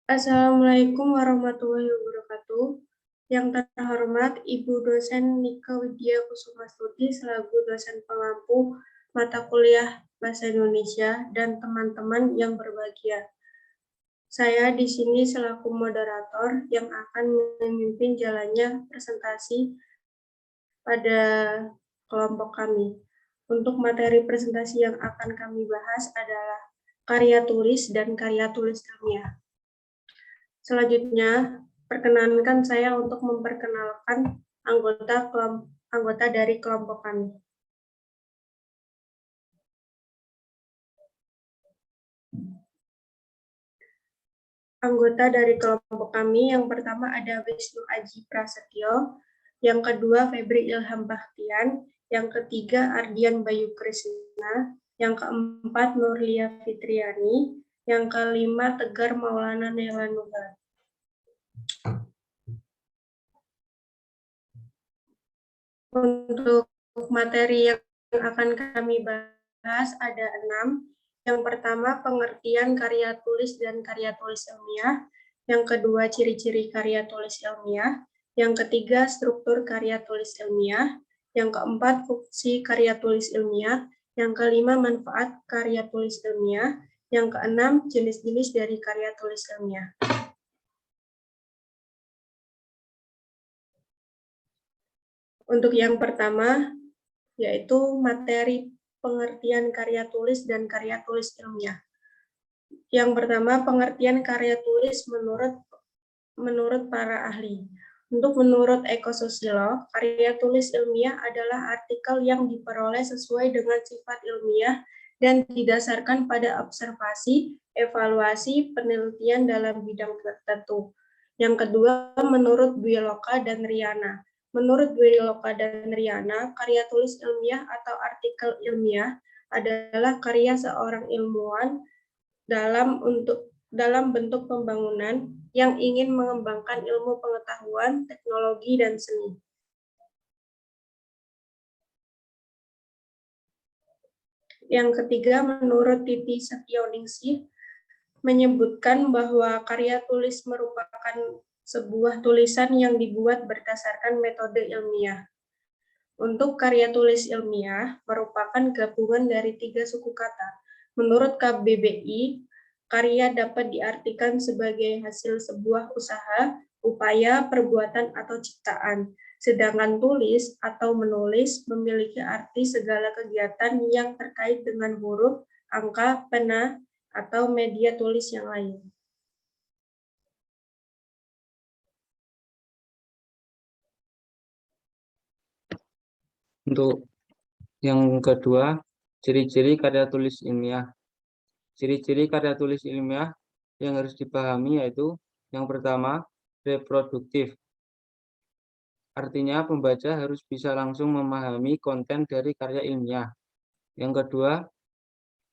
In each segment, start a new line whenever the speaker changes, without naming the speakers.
Assalamualaikum warahmatullahi wabarakatuh. Yang terhormat Ibu Dosen Nika Widya Kusumastuti selaku dosen pengampu mata kuliah Bahasa Indonesia dan teman-teman yang berbahagia. Saya di sini selaku moderator yang akan memimpin jalannya presentasi pada kelompok kami. Untuk materi presentasi yang akan kami bahas adalah karya tulis dan karya tulis ilmiah. Selanjutnya, perkenankan saya untuk memperkenalkan anggota dari kelompok kami. Anggota dari kelompok kami yang pertama ada Wisnu Aji Prasetyo, yang kedua Febri Ilham Bakhtian, yang ketiga Ardian Bayu Krisna, yang keempat Nurlia Fitriani, yang kelima Tegar Maulana Nelanuga. Untuk materi yang akan kami bahas ada 6. Yang pertama, pengertian karya tulis dan karya tulis ilmiah. Yang kedua, ciri-ciri karya tulis ilmiah. Yang ketiga, struktur karya tulis ilmiah. Yang keempat, fungsi karya tulis ilmiah. Yang kelima, manfaat karya tulis ilmiah. Yang keenam, jenis-jenis dari karya tulis ilmiah. Untuk yang pertama, yaitu materi pengertian karya tulis dan karya tulis ilmiah. Yang pertama, pengertian karya tulis menurut para ahli. Menurut Eko Susilo, karya tulis ilmiah adalah artikel yang diperoleh sesuai dengan sifat ilmiah dan didasarkan pada observasi, evaluasi, penelitian dalam bidang tertentu. Yang kedua, menurut Dwiloka dan Riana. Menurut Dwiloka dan Riana, karya tulis ilmiah atau artikel ilmiah adalah karya seorang ilmuwan dalam bentuk pembangunan yang ingin mengembangkan ilmu pengetahuan, teknologi, dan seni. Yang ketiga, menurut Titi Setioningsih, menyebutkan bahwa karya tulis merupakan sebuah tulisan yang dibuat berdasarkan metode ilmiah. Untuk karya tulis ilmiah merupakan gabungan dari 3 suku kata. Menurut KBBI, karya dapat diartikan sebagai hasil sebuah usaha, upaya, perbuatan, atau ciptaan. Sedangkan tulis atau menulis memiliki arti segala kegiatan yang terkait dengan huruf, angka, pena, atau media tulis yang lain.
Untuk yang kedua, ciri-ciri karya tulis ilmiah. Ciri-ciri karya tulis ilmiah yang harus dipahami yaitu yang pertama, reproduktif. Artinya pembaca harus bisa langsung memahami konten dari karya ilmiah. Yang kedua,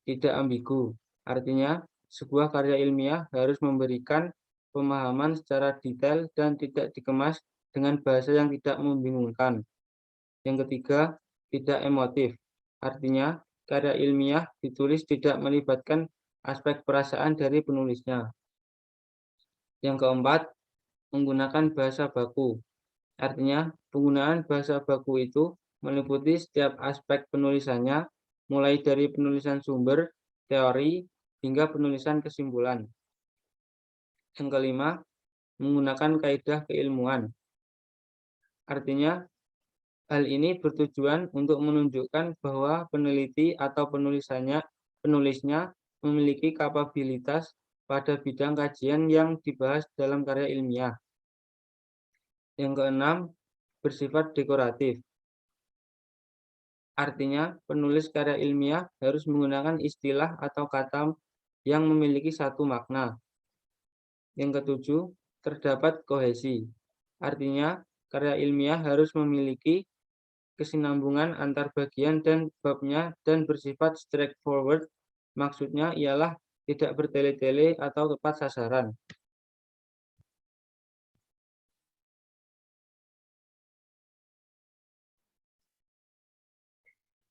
tidak ambigu. Artinya sebuah karya ilmiah harus memberikan pemahaman secara detail dan tidak dikemas dengan bahasa yang tidak membingungkan. Yang ketiga, tidak emotif. Artinya, karya ilmiah ditulis tidak melibatkan aspek perasaan dari penulisnya. Yang keempat, menggunakan bahasa baku. Artinya, penggunaan bahasa baku itu meliputi setiap aspek penulisannya, mulai dari penulisan sumber, teori, hingga penulisan kesimpulan. Yang kelima, menggunakan kaidah keilmuan. Artinya, hal ini bertujuan untuk menunjukkan bahwa peneliti atau penulisnya memiliki kapabilitas pada bidang kajian yang dibahas dalam karya ilmiah. Yang keenam, bersifat dekoratif. Artinya, penulis karya ilmiah harus menggunakan istilah atau kata yang memiliki satu makna. Yang ketujuh, terdapat kohesi. Artinya, karya ilmiah harus memiliki kesinambungan antar bagian dan babnya dan bersifat straightforward, maksudnya ialah tidak bertele-tele atau tepat sasaran.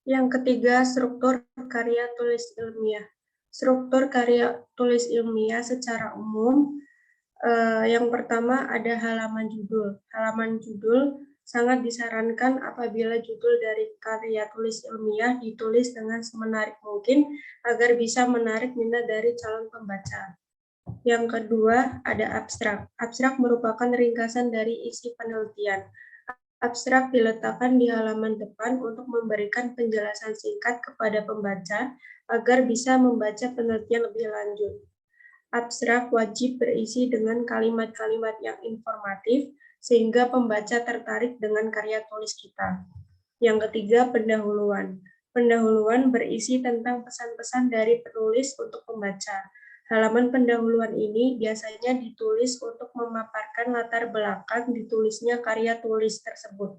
Yang ketiga, struktur karya tulis ilmiah. Struktur karya tulis ilmiah secara umum Yang pertama ada halaman judul. Halaman judul sangat disarankan apabila judul dari karya tulis ilmiah ditulis dengan semenarik mungkin agar bisa menarik minat dari calon pembaca. Yang kedua, ada abstrak. Abstrak merupakan ringkasan dari isi penelitian. Abstrak diletakkan di halaman depan untuk memberikan penjelasan singkat kepada pembaca agar bisa membaca penelitian lebih lanjut. Abstrak wajib berisi dengan kalimat-kalimat yang informatif sehingga pembaca tertarik dengan karya tulis kita. Yang ketiga, pendahuluan. Pendahuluan berisi tentang pesan-pesan dari penulis untuk pembaca. Halaman pendahuluan ini biasanya ditulis untuk memaparkan latar belakang ditulisnya karya tulis tersebut.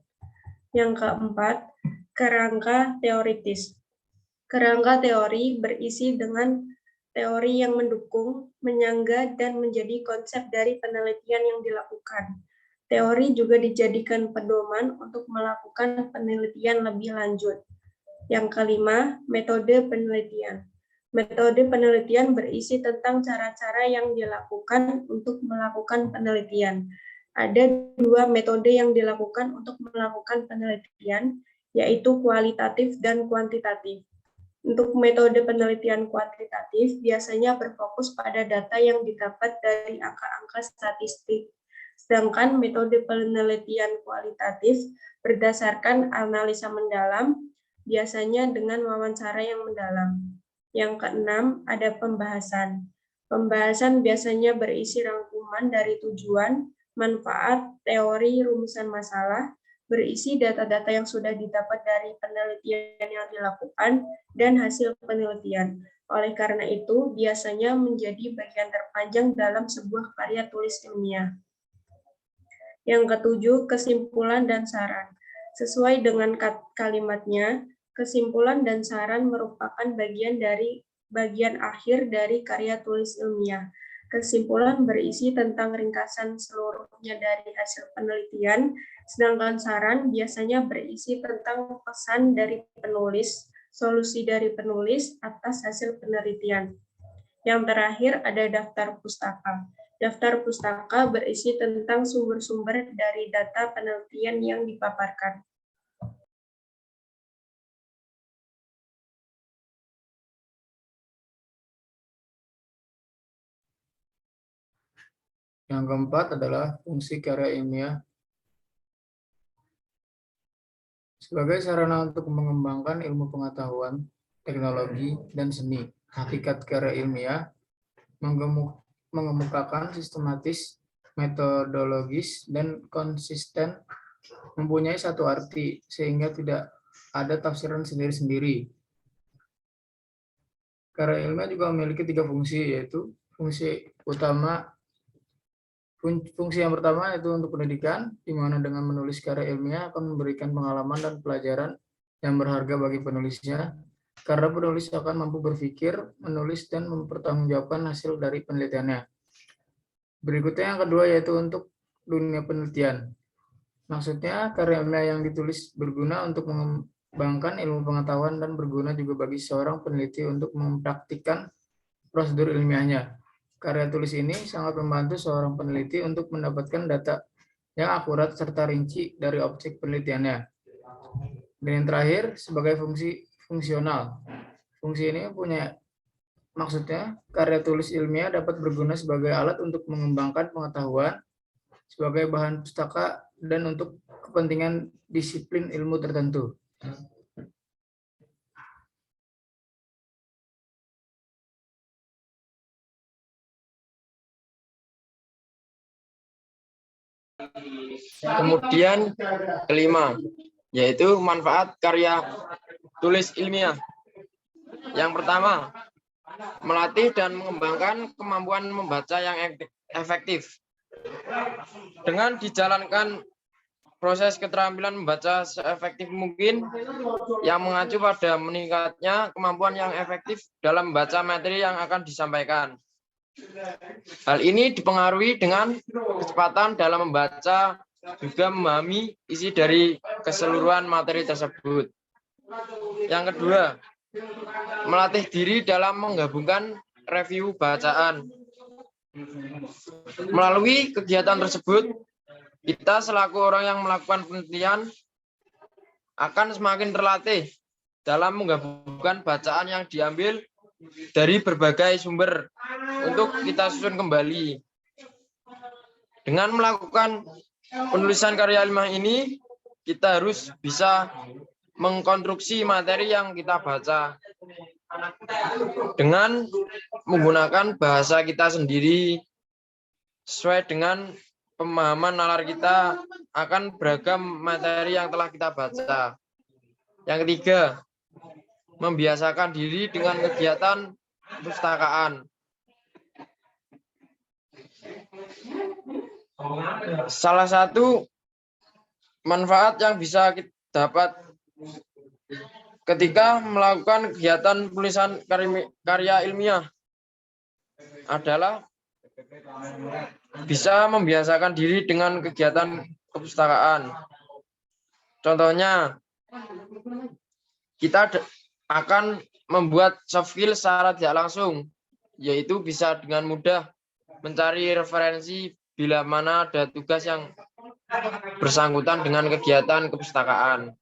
Yang keempat, kerangka teoritis. Kerangka teori berisi dengan teori yang mendukung, menyangga, dan menjadi konsep dari penelitian yang dilakukan. Teori juga dijadikan pedoman untuk melakukan penelitian lebih lanjut. Yang kelima, metode penelitian. Metode penelitian berisi tentang cara-cara yang dilakukan untuk melakukan penelitian. Ada dua metode yang dilakukan untuk melakukan penelitian, yaitu kualitatif dan kuantitatif. Untuk metode penelitian kuantitatif, biasanya berfokus pada data yang didapat dari angka-angka statistik. Sedangkan metode penelitian kualitatif berdasarkan analisa mendalam, biasanya dengan wawancara yang mendalam. Yang keenam, ada pembahasan. Pembahasan biasanya berisi rangkuman dari tujuan, manfaat, teori, rumusan masalah, berisi data-data yang sudah didapat dari penelitian yang dilakukan, dan hasil penelitian. Oleh karena itu, biasanya menjadi bagian terpanjang dalam sebuah karya tulis ilmiah. Yang ketujuh, kesimpulan dan saran. Sesuai dengan kalimatnya, kesimpulan dan saran merupakan bagian akhir dari karya tulis ilmiah. Kesimpulan berisi tentang ringkasan seluruhnya dari hasil penelitian, sedangkan saran biasanya berisi tentang pesan dari penulis, solusi dari penulis atas hasil penelitian. Yang terakhir ada daftar pustaka. Daftar pustaka berisi tentang sumber-sumber dari data penelitian yang dipaparkan.
Yang keempat adalah fungsi karya ilmiah sebagai sarana untuk mengembangkan ilmu pengetahuan, teknologi, dan seni. Hakikat karya ilmiah mengemukakan sistematis, metodologis, dan konsisten, mempunyai satu arti, sehingga tidak ada tafsiran sendiri-sendiri. Karya ilmiah juga memiliki 3 fungsi, yaitu fungsi yang pertama yaitu untuk pendidikan, di mana dengan menulis karya ilmiah akan memberikan pengalaman dan pelajaran yang berharga bagi penulisnya, karena penulis akan mampu berpikir, menulis, dan mempertanggungjawabkan hasil dari penelitiannya. Berikutnya yang kedua yaitu untuk dunia penelitian. Maksudnya karya ilmiah yang ditulis berguna untuk mengembangkan ilmu pengetahuan dan berguna juga bagi seorang peneliti untuk mempraktikkan prosedur ilmiahnya. Karya tulis ini sangat membantu seorang peneliti untuk mendapatkan data yang akurat serta rinci dari objek penelitiannya. Dan yang terakhir, sebagai fungsi fungsional. Fungsi ini maksudnya karya tulis ilmiah dapat berguna sebagai alat untuk mengembangkan pengetahuan, sebagai bahan pustaka, dan untuk kepentingan disiplin ilmu tertentu.
Kemudian kelima, yaitu manfaat karya tulis ilmiah. Yang pertama, melatih dan mengembangkan kemampuan membaca yang efektif. Dengan dijalankan proses keterampilan membaca seefektif mungkin yang mengacu pada meningkatnya kemampuan yang efektif dalam membaca materi yang akan disampaikan. Hal ini dipengaruhi dengan kecepatan dalam membaca, juga memahami isi dari keseluruhan materi tersebut. Yang kedua, melatih diri dalam menggabungkan review bacaan. Melalui kegiatan tersebut, kita selaku orang yang melakukan penelitian akan semakin terlatih dalam menggabungkan bacaan yang diambil dari berbagai sumber untuk kita susun kembali. Dengan melakukan penulisan karya ilmiah ini, kita harus bisa mengkonstruksi materi yang kita baca dengan menggunakan bahasa kita sendiri sesuai dengan pemahaman nalar kita akan beragam materi yang telah kita baca. Yang ketiga, membiasakan diri dengan kegiatan perpustakaan. Salah satu manfaat yang bisa kita dapat ketika melakukan kegiatan penulisan karya ilmiah adalah bisa membiasakan diri dengan kegiatan perpustakaan. Contohnya, kita akan membuat soft skill secara tidak langsung, yaitu bisa dengan mudah mencari referensi bila mana ada tugas yang bersangkutan dengan kegiatan kepustakaan.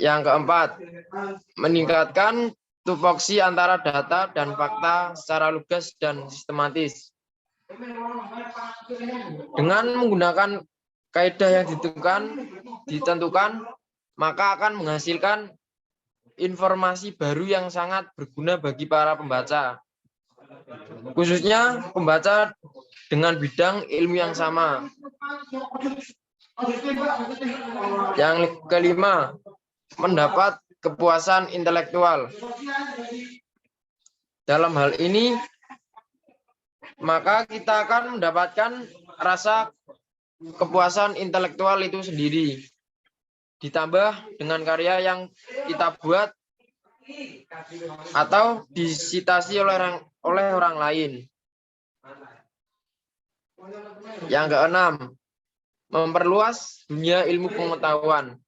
Yang keempat, meningkatkan tupoksi antara data dan fakta secara lugas dan sistematis. Dengan menggunakan kaidah yang ditentukan, maka akan menghasilkan informasi baru yang sangat berguna bagi para pembaca, khususnya pembaca dengan bidang ilmu yang sama. Yang kelima, mendapat kepuasan intelektual. Dalam hal ini, maka kita akan mendapatkan rasa kepuasan intelektual itu sendiri, ditambah dengan karya yang kita buat atau disitasi oleh orang lain. Yang keenam, memperluas dunia ilmu pengetahuan,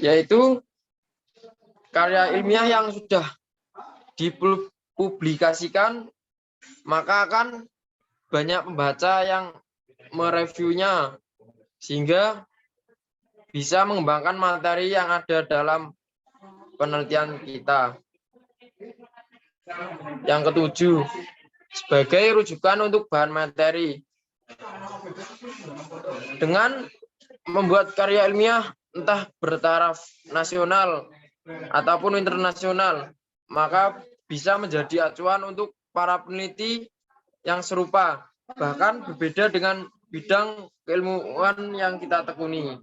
yaitu karya ilmiah yang sudah dipublikasikan, maka akan banyak pembaca yang mereviewnya, sehingga bisa mengembangkan materi yang ada dalam penelitian kita. Yang ketujuh, sebagai rujukan untuk bahan materi. Dengan membuat karya ilmiah entah bertaraf nasional ataupun internasional, maka bisa menjadi acuan untuk para peneliti yang serupa, bahkan berbeda dengan bidang keilmuan yang kita tekuni.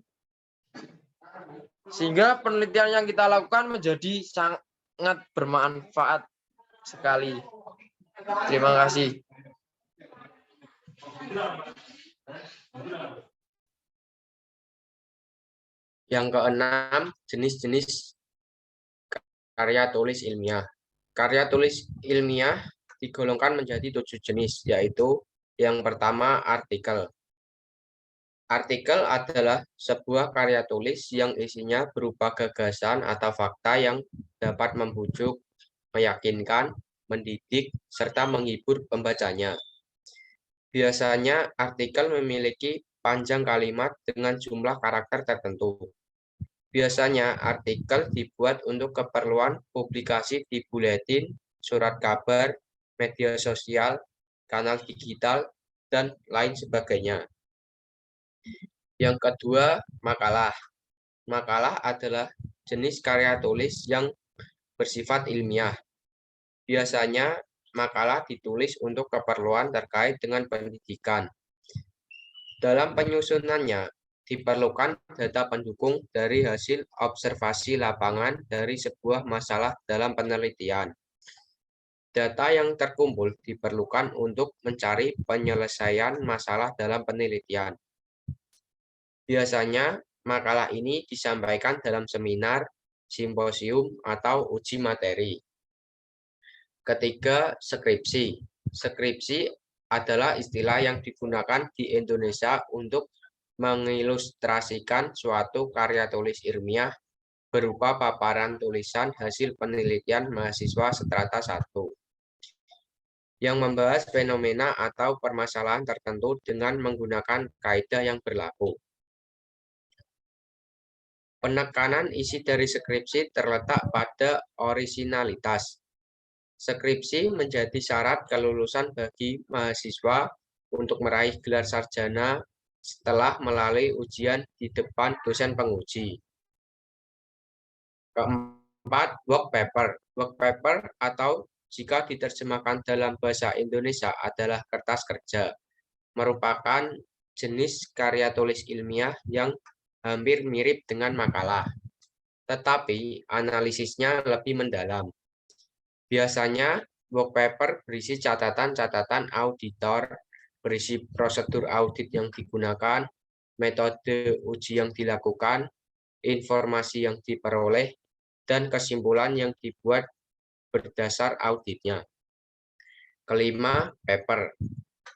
Sehingga penelitian yang kita lakukan menjadi sangat bermanfaat sekali. Terima kasih.
Yang keenam, jenis-jenis karya tulis ilmiah. Karya tulis ilmiah digolongkan menjadi 7 jenis, yaitu yang pertama, artikel. Artikel adalah sebuah karya tulis yang isinya berupa gagasan atau fakta yang dapat membujuk, meyakinkan, mendidik, serta menghibur pembacanya. Biasanya artikel memiliki panjang kalimat dengan jumlah karakter tertentu. Biasanya artikel dibuat untuk keperluan publikasi di buletin, surat kabar, media sosial, kanal digital, dan lain sebagainya. Yang kedua, makalah. Makalah adalah jenis karya tulis yang bersifat ilmiah. Biasanya makalah ditulis untuk keperluan terkait dengan pendidikan. Dalam penyusunannya, diperlukan data pendukung dari hasil observasi lapangan dari sebuah masalah dalam penelitian. Data yang terkumpul diperlukan untuk mencari penyelesaian masalah dalam penelitian. Biasanya, makalah ini disampaikan dalam seminar, simposium, atau uji materi. Ketiga, skripsi. Skripsi adalah istilah yang digunakan di Indonesia untuk mengilustrasikan suatu karya tulis ilmiah berupa paparan tulisan hasil penelitian mahasiswa strata 1 yang membahas fenomena atau permasalahan tertentu dengan menggunakan kaidah yang berlaku. Penekanan isi dari skripsi terletak pada orisinalitas. Skripsi menjadi syarat kelulusan bagi mahasiswa untuk meraih gelar sarjana setelah melalui ujian di depan dosen penguji. Keempat, work paper. Work paper atau jika diterjemahkan dalam bahasa Indonesia adalah kertas kerja, merupakan jenis karya tulis ilmiah yang hampir mirip dengan makalah, tetapi analisisnya lebih mendalam. Biasanya, work paper berisi catatan-catatan auditor, berisi prosedur audit yang digunakan, metode uji yang dilakukan, informasi yang diperoleh, dan kesimpulan yang dibuat berdasar auditnya. Kelima, paper.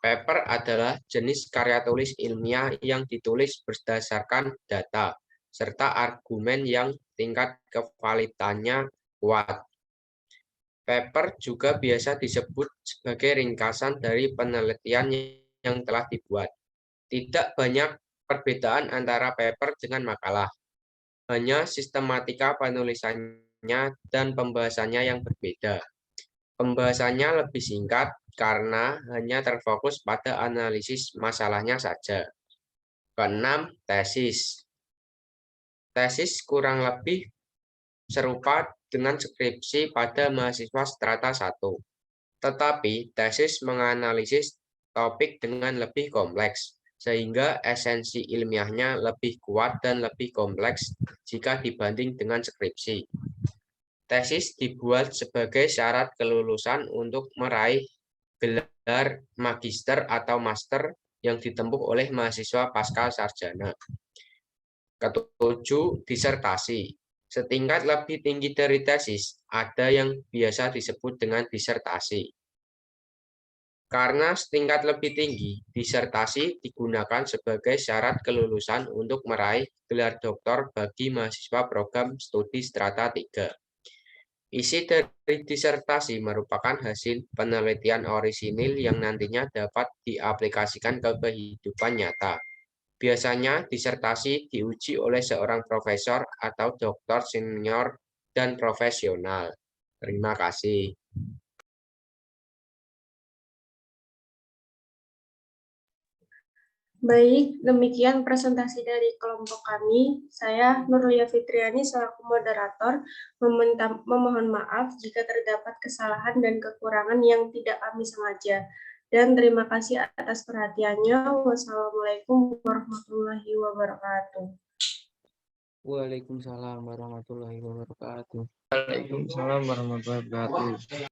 Paper adalah jenis karya tulis ilmiah yang ditulis berdasarkan data, serta argumen yang tingkat kevalidannya kuat. Paper juga biasa disebut sebagai ringkasan dari penelitian yang telah dibuat. Tidak banyak perbedaan antara paper dengan makalah. Hanya sistematika penulisannya dan pembahasannya yang berbeda. Pembahasannya lebih singkat karena hanya terfokus pada analisis masalahnya saja. Keenam, tesis. Tesis kurang lebih serupa dengan skripsi pada mahasiswa strata 1. Tetapi tesis menganalisis topik dengan lebih kompleks, sehingga esensi ilmiahnya lebih kuat dan lebih kompleks jika dibanding dengan skripsi. Tesis dibuat sebagai syarat kelulusan untuk meraih gelar magister atau master yang ditempuh oleh mahasiswa pasca sarjana. Ketujuh, disertasi. Setingkat lebih tinggi dari tesis, ada yang biasa disebut dengan disertasi. Karena setingkat lebih tinggi, disertasi digunakan sebagai syarat kelulusan untuk meraih gelar doktor bagi mahasiswa program studi strata 3. Isi dari disertasi merupakan hasil penelitian orisinil yang nantinya dapat diaplikasikan ke kehidupan nyata. Biasanya disertasi diuji oleh seorang profesor atau doktor senior dan profesional. Terima kasih.
Baik, demikian presentasi dari kelompok kami. Saya Nurlia Fitriani selaku moderator memohon maaf jika terdapat kesalahan dan kekurangan yang tidak kami sengaja. Dan terima kasih atas perhatiannya. Wassalamualaikum warahmatullahi wabarakatuh.
Waalaikumsalam warahmatullahi wabarakatuh.
Waalaikumsalam warahmatullahi wabarakatuh.